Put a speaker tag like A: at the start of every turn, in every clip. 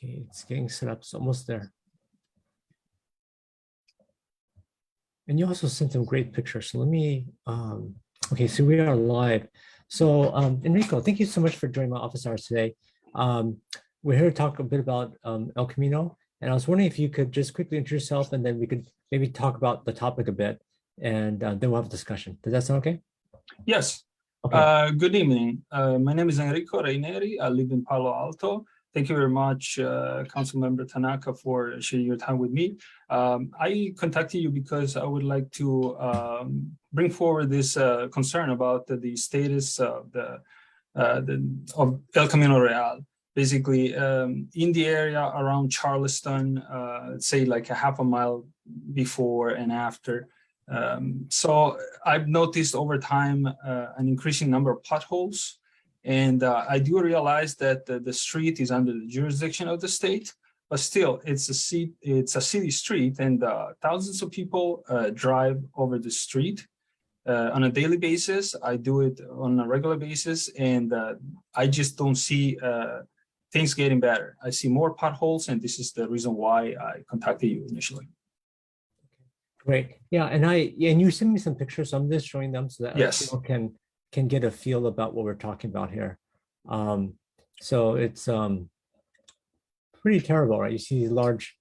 A: Okay, it's getting set up. It's almost there. And you also sent some great pictures. So let me, okay, so we are live. So Enrico, thank you so much for joining my office hours today. We're here to talk a bit about El Camino. And I was wondering if you could just quickly introduce yourself and then we could maybe talk about the topic a bit and then we'll have a discussion. Does that sound okay?
B: Yes.
A: Okay.
B: Good evening. My name is Enrico Reineri. I live in Palo Alto. Thank you very much, Councilmember Tanaka, for sharing your time with me. I contacted you because I would like to bring forward this concern about the status of of El Camino Real. Basically, in the area around Charleston, say like a half a mile before and after. So I've noticed over time an increasing number of potholes. And I do realize that the street is under the jurisdiction of the state, but still it's a city street, and thousands of people drive over the street on a daily basis. I do it on a regular basis, and I just don't see things getting better. I see more potholes, and this is the reason why I contacted you initially.
A: Great. Yeah, and you sent me some pictures, so I'm just showing them so that
B: yes,
A: people can get a feel about what we're talking about here. So it's pretty terrible, right? You see these large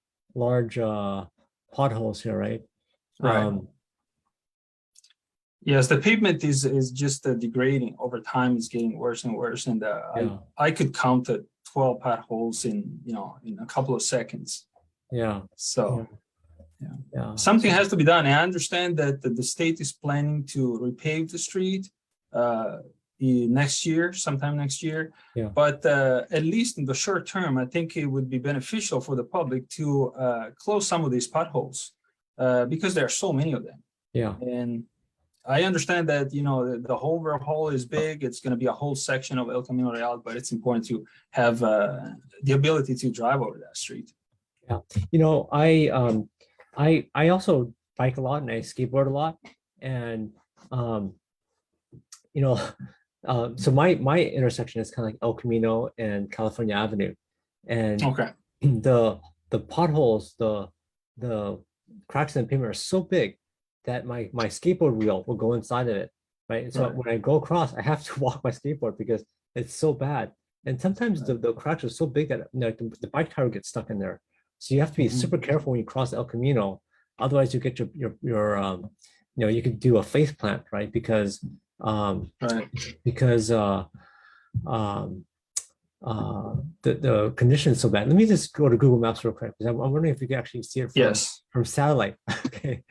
A: potholes here, right?
B: Right. Yes, the pavement is just degrading over time. It's getting worse and worse, and
A: yeah.
B: I could count 12 potholes in a couple of seconds.
A: Yeah.
B: So.
A: Yeah.
B: Yeah. Something has to be done. I understand that the state is planning to repave the street sometime next year.
A: Yeah.
B: But at least in the short term, I think it would be beneficial for the public to close some of these potholes because there are so many of them.
A: Yeah.
B: And I understand that the whole overhaul is big. It's going to be a whole section of El Camino Real, but it's important to have the ability to drive over that street.
A: Yeah. I also bike a lot and I skateboard a lot, and so my intersection is kind of like El Camino and California Avenue, and
B: okay.
A: the potholes, the cracks in the pavement are so big that my skateboard wheel will go inside of it, right? And so when I go across, I have to walk my skateboard because it's so bad. And sometimes the cracks are so big that the bike tire gets stuck in there. So you have to be super careful when you cross El Camino. Otherwise, you get your you could do a face plant, right? Because the condition is so bad. Let me just go to Google Maps real quick because I'm wondering if you can actually see it from satellite. Okay.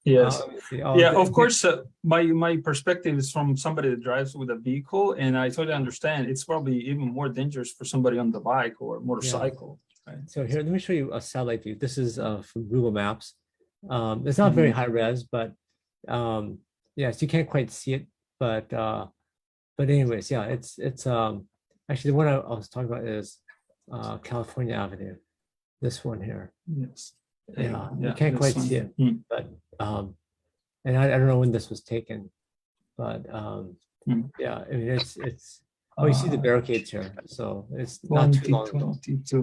B: Yes. Of course. My perspective is from somebody that drives with a vehicle, and I totally understand. It's probably even more dangerous for somebody on the bike or motorcycle.
A: Yeah. Right. So here, let me show you a satellite view. This is from Google Maps. It's not very high res, but yes, you can't quite see it. But anyways, yeah, it's actually the one I was talking about is California Avenue. This one here.
B: Yes.
A: Yeah, you can't quite see it, but and I don't know when this was taken, but yeah, I mean it's. Oh, you see the barricades here, so it's not too long ago.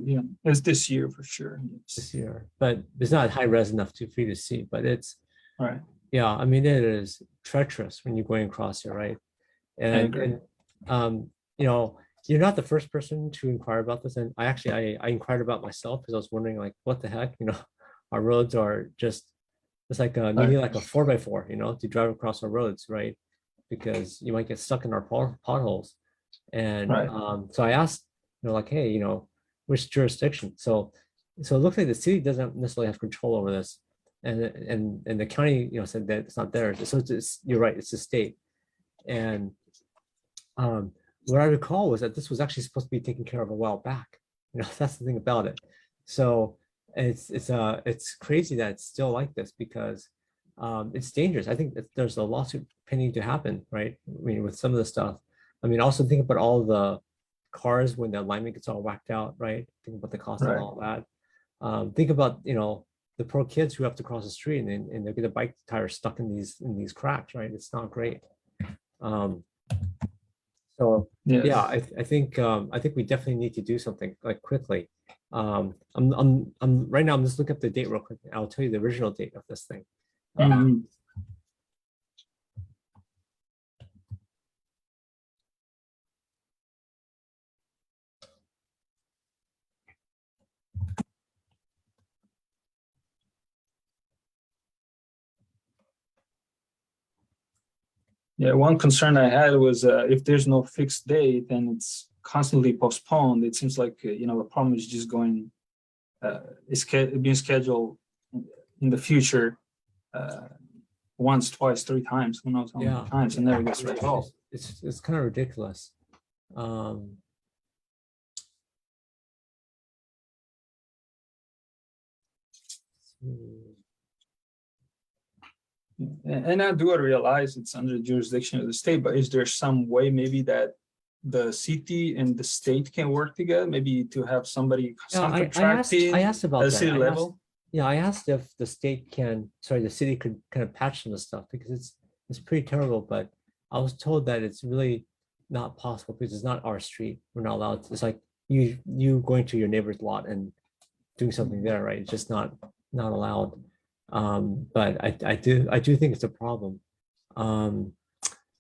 B: Yeah, it's this year for sure. Yes.
A: This year, but it's not high res enough for you to see. But it's
B: right.
A: Yeah, I mean it is treacherous when you're going across here, right? And you're not the first person to inquire about this, and I inquired about myself because I was wondering like what the heck, our roads are just it's like you need like a 4x4, to drive across our roads, right? Because you might get stuck in our potholes. And so I asked, like, hey, which jurisdiction? So it looks like the city doesn't necessarily have control over this, and the county, said that it's not theirs. So you're right, it's the state. And what I recall was that this was actually supposed to be taken care of a while back. That's the thing about it. So it's crazy that it's still like this because it's dangerous. I think that there's a lawsuit pending to happen, right? I mean, with some of the stuff. I mean, also think about all the cars when the alignment gets all whacked out, right? Think about the cost of all that. Think about, the poor kids who have to cross the street and they get a bike tire stuck in these cracks, right? It's not great. So yeah, I think we definitely need to do something like quickly. I'm right now, I'm just looking up the date real quick. I'll tell you the original date of this thing.
B: Mhm. Yeah, one concern I had was if there's no fixed date and it's constantly postponed, it seems like the problem is just going is being scheduled in the future uh, once, twice, three times, who knows how many
A: Yeah,
B: times, and never gets
A: it's
B: resolved.
A: it's kind of ridiculous. Um, hmm.
B: And I do realize it's under the jurisdiction of the state, but is there some way maybe that the city and the state can work together, maybe to have somebody
A: Yeah, I
B: subcontracting
A: asked
B: at
A: about
B: the
A: that.
B: city level?
A: Yeah, I asked if the state can, sorry, the city could kind of patch some of the stuff because it's pretty terrible. But I was told that it's really not possible because it's not our street. We're not allowed to, it's like you going to your neighbor's lot and doing something there, right? It's just not allowed. But I do think it's a problem. Um,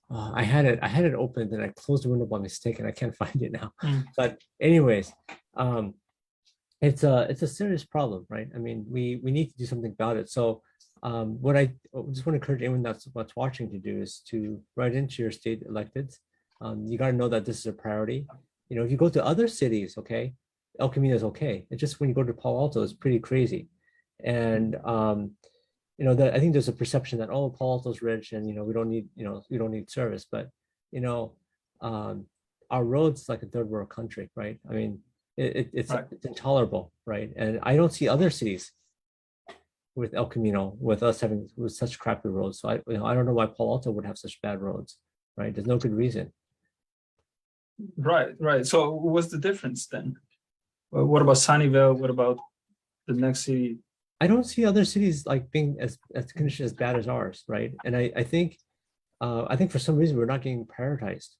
A: I had it open and I closed the window by mistake and I can't find it now.
B: Mm.
A: But anyways, um, it's a serious problem, right? I mean, we need to do something about it. So what I just want to encourage anyone that's watching to do is to write into your state electeds. You got to know that this is a priority. You know, if you go to other cities, okay, El Camino is okay. It's just when you go to Palo Alto, it's pretty crazy. And that I think there's a perception that, oh, Palo Alto's rich and we don't need service, but you know, um, our roads like a third world country, right? I mean,
B: Right.
A: it's intolerable, right? And I don't see other cities with El Camino with us having with such crappy roads. So I don't know why Palo Alto would have such bad roads, right? There's no good reason.
B: Right. So what's the difference then? What about Sunnyvale? What about the next city?
A: I don't see other cities like being as conditioned as bad as ours, right? And I think for some reason we're not getting prioritized,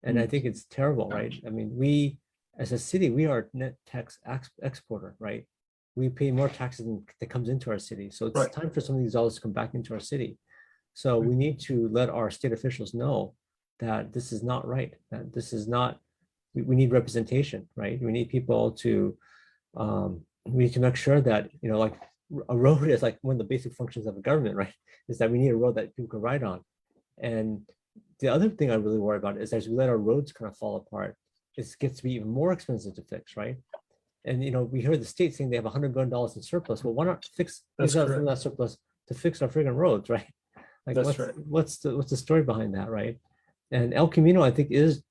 A: and I think it's terrible, right? I mean, we as a city we are net tax exporter, right? We pay more taxes than that comes into our city, so it's
B: Right.
A: time for some of these dollars to come back into our city. So we need to let our state officials know that this is not right. That this is not. We need representation, right? We need people to we need to make sure that like a road is like one of the basic functions of a government, right? Is that we need a road that people can ride on. And the other thing I really worry about is as we let our roads kind of fall apart, it gets to be even more expensive to fix, right? And we heard the state saying they have $100 billion in surplus. Well, why not use some of that surplus to fix our friggin' roads, right? Like what's the story behind that, right? And El Camino, I think, is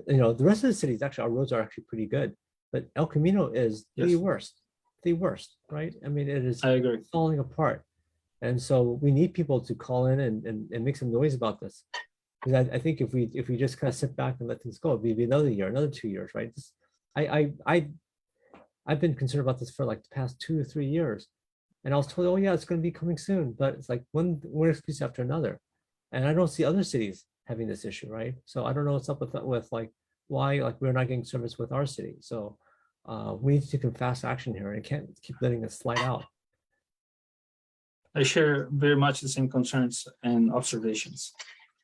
A: the rest of the cities actually our roads are actually pretty good, but El Camino is the worst, right? I mean, it is
B: I agree.
A: falling apart. And so we need people to call in and make some noise about this. Because I think if we just kind of sit back and let things go, it'd be another year, another 2 years, right? I've been concerned about this for like the past 2 or 3 years. And I was told, oh yeah, it's going to be coming soon. But it's like one excuse after another. And I don't see other cities having this issue, right? So I don't know what's up with like why like we're not getting service with our city. So we need to take fast action here and can't keep letting it slide out.
B: I share very much the same concerns and observations.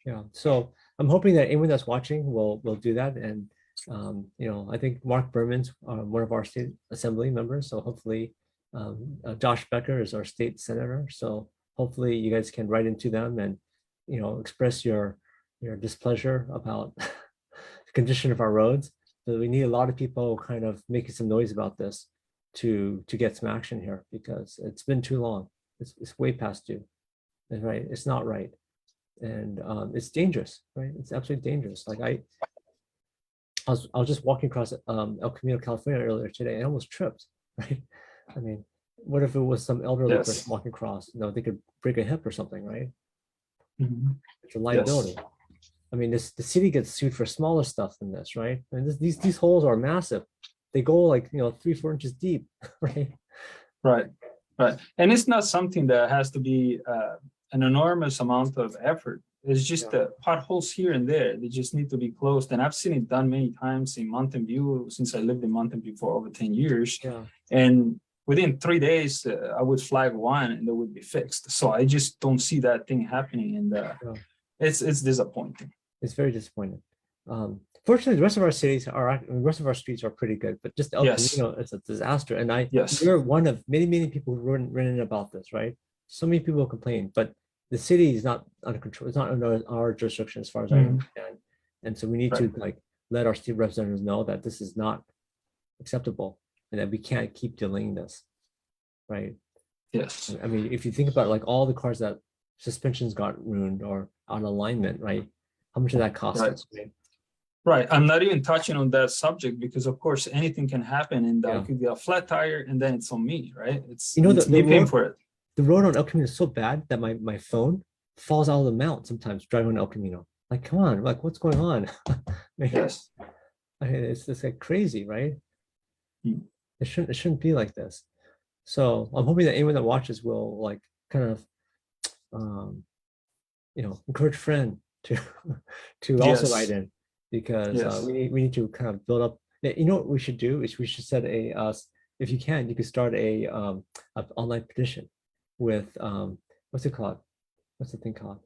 A: Yeah, so I'm hoping that anyone that's watching will do that. And I think Mark Berman's one of our state assembly members. So hopefully Josh Becker is our state senator. So hopefully you guys can write into them and express your displeasure about the condition of our roads. So we need a lot of people kind of making some noise about this to get some action here because it's been too long. It's way past due. And right, it's not right. And it's dangerous, right? It's absolutely dangerous. Like I was just walking across El Camino, California earlier today and I almost tripped, right? I mean, what if it was some elderly person walking across? They could break a hip or something, right? It's a liability. Yes. I mean, the city gets sued for smaller stuff than this, right? I mean, these holes are massive. They go like 3-4 inches deep, right?
B: Right. And it's not something that has to be an enormous amount of effort. It's just the potholes here and there. They just need to be closed. And I've seen it done many times in Mountain View since I lived in Mountain View for over 10 years.
A: Yeah.
B: And within 3 days, I would flag one and it would be fixed. So I just don't see that thing happening. And it's disappointing.
A: It's very disappointing. Fortunately, the rest of our cities the rest of our streets are pretty good, but just El Camino is a disaster. And you're one of many people who written about this, right? So many people complain, but the city is not under control. It's not under our jurisdiction as far as I understand. And so we need to like let our state representatives know that this is not acceptable and that we can't keep delaying this, right?
B: Yes.
A: I mean, if you think about like all the cars that suspensions got ruined or out of alignment, right? How much did that cost us? Right?
B: Right. I'm not even touching on that subject because, of course, anything can happen, and I could get a flat tire, and then it's on me, right? It's me paying for it.
A: The road on El Camino is so bad that my phone falls out of the mount sometimes driving on El Camino. Like, come on, like, what's going on?
B: Yes.
A: I mean, it's just like crazy, right? It shouldn't be like this. So I'm hoping that anyone that watches will like kind of, encourage friend to also write in, because we need to kind of build up. You know what we should do is we should set if you can, you could start a online petition with what's it called? What's the thing called?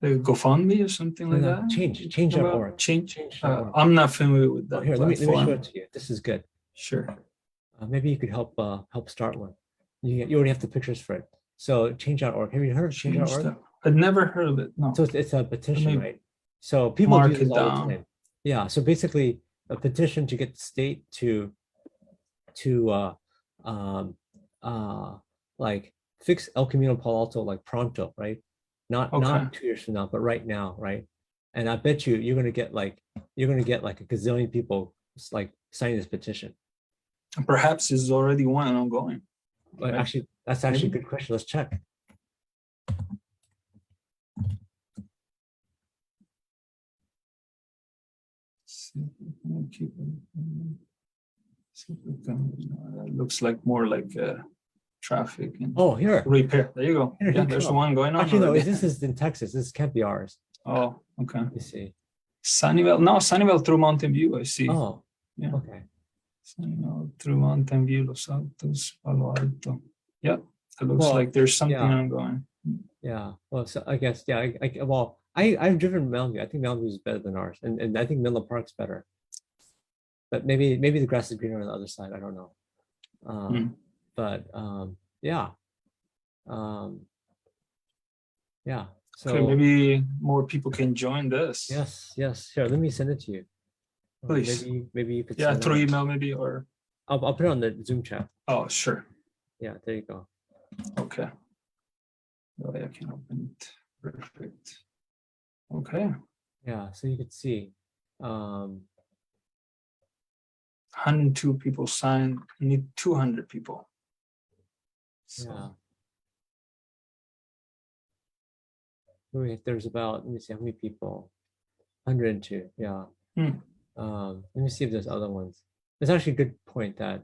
B: The GoFundMe or something like that.
A: Change.org.
B: Change.org. I'm not familiar with that.
A: Here, let me show it to you. This is good.
B: Sure.
A: Maybe you could help start one. You already have the pictures for it. So change.org. Have you heard of change.org?
B: I've never heard of it. No.
A: So it's a petition, right? So people do this all the time. Yeah. So basically, a petition to get the state to like fix El Camino Palo Alto like pronto, right? Not 2 years from now, but right now, right? And I bet you're gonna get like a gazillion people like signing this petition.
B: Perhaps there's already one ongoing.
A: But actually, that's actually a good question. Let's check.
B: It looks like more like traffic and
A: here
B: repair. There you go. There's one going on.
A: Actually, no, this is in Texas. This can't be ours.
B: Oh, okay.
A: Let me see.
B: Sunnyvale through Mountain View. I see.
A: Oh,
B: yeah.
A: Okay.
B: Sunnyvale through Mountain View, Los Altos, Palo Alto. Yep. It looks like there's something ongoing.
A: Yeah. Well, so I guess I've driven Mountain View. I think Mountain View is better than ours, and I think Menlo Park's better. But maybe the grass is greener on the other side. I don't know. But So
B: okay, maybe more people can join this.
A: Yes. Sure. Let me send it to you.
B: Please.
A: Maybe you could.
B: Yeah, through email maybe, or.
A: I'll put it on the Zoom chat.
B: Oh, sure.
A: Yeah. There you go.
B: Okay. Oh, I can open it. Perfect. Okay.
A: Yeah. So you could see.
B: 102 people signed. You need 200 people. So.
A: Yeah. Wait, there's about, let me see how many people. 102. Yeah. Let me see if there's other ones. It's actually a good point that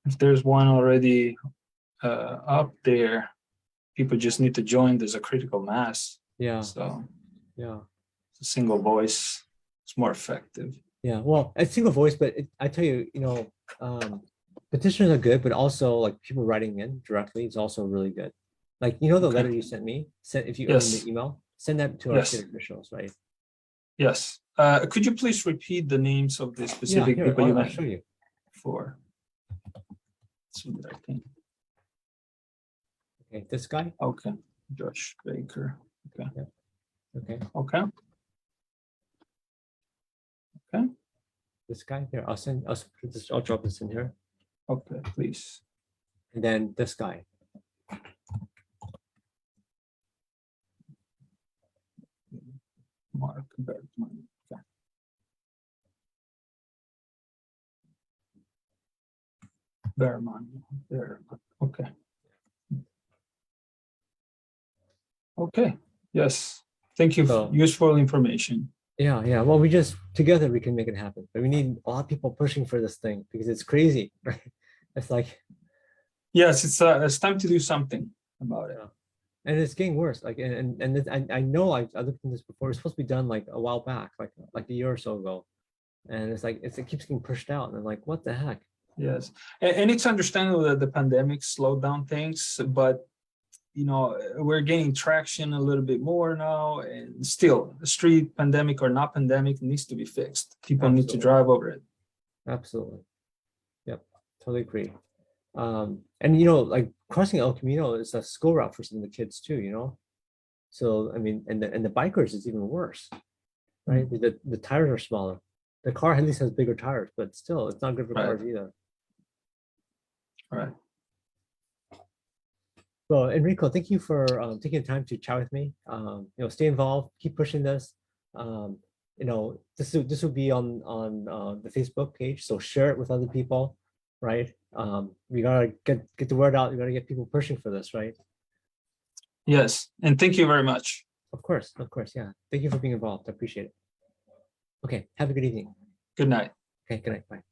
B: if there's one already up there, people just need to join. There's a critical mass.
A: Yeah.
B: So
A: it's
B: a single voice. It's more effective.
A: Yeah. Well, a single voice, but I tell you, petitions are good, but also like people writing in directly is also really good. Like, the letter you sent me, if you open the email, send that to our state officials, right?
B: Yes. Could you please repeat the names of the specific people you mentioned?
A: I'll show you.
B: So that I can.
A: Okay, this guy.
B: Okay, Josh Baker. Okay.
A: Yeah. Okay.
B: Okay. Okay.
A: This guy here. I'll drop this in here.
B: Okay, please.
A: And then this guy.
B: Mark Bergman. Okay. Bergman. Okay. Okay. Yes. Thank you.
A: So-
B: Useful information.
A: Yeah. Well, we just together we can make it happen, but we need a lot of people pushing for this thing because it's crazy, right? It's like,
B: Yes, it's time to do something about it.
A: and it's getting worse. Like, I know I looked into this before. It's supposed to be done like a while back, like a year or so ago, and it's like it keeps getting pushed out. And I'm like, what the heck?
B: Yes, and it's understandable that the pandemic slowed down things, but you know, we're gaining traction a little bit more now, and still, the street, pandemic or not pandemic, needs to be fixed. People need to
A: Absolutely.
B: drive over it.
A: Absolutely. Yep, totally agree. And you know, like crossing El Camino is a school route for some of the kids too, you know. So I mean, and the bikers is even worse, right? The tires are smaller. The car at least has bigger tires, but still, it's not good for
B: Right.
A: cars either.
B: Right.
A: Well, Enrico, thank you for taking the time to chat with me. You know, stay involved, keep pushing this. You know, this will be on the Facebook page, so share it with other people, right? We gotta get the word out. We gotta get people pushing for this, right?
B: Yes, and thank you very much.
A: Of course, yeah. Thank you for being involved. I appreciate it. Okay, have a good evening.
B: Good night.
A: Okay, good night. Bye.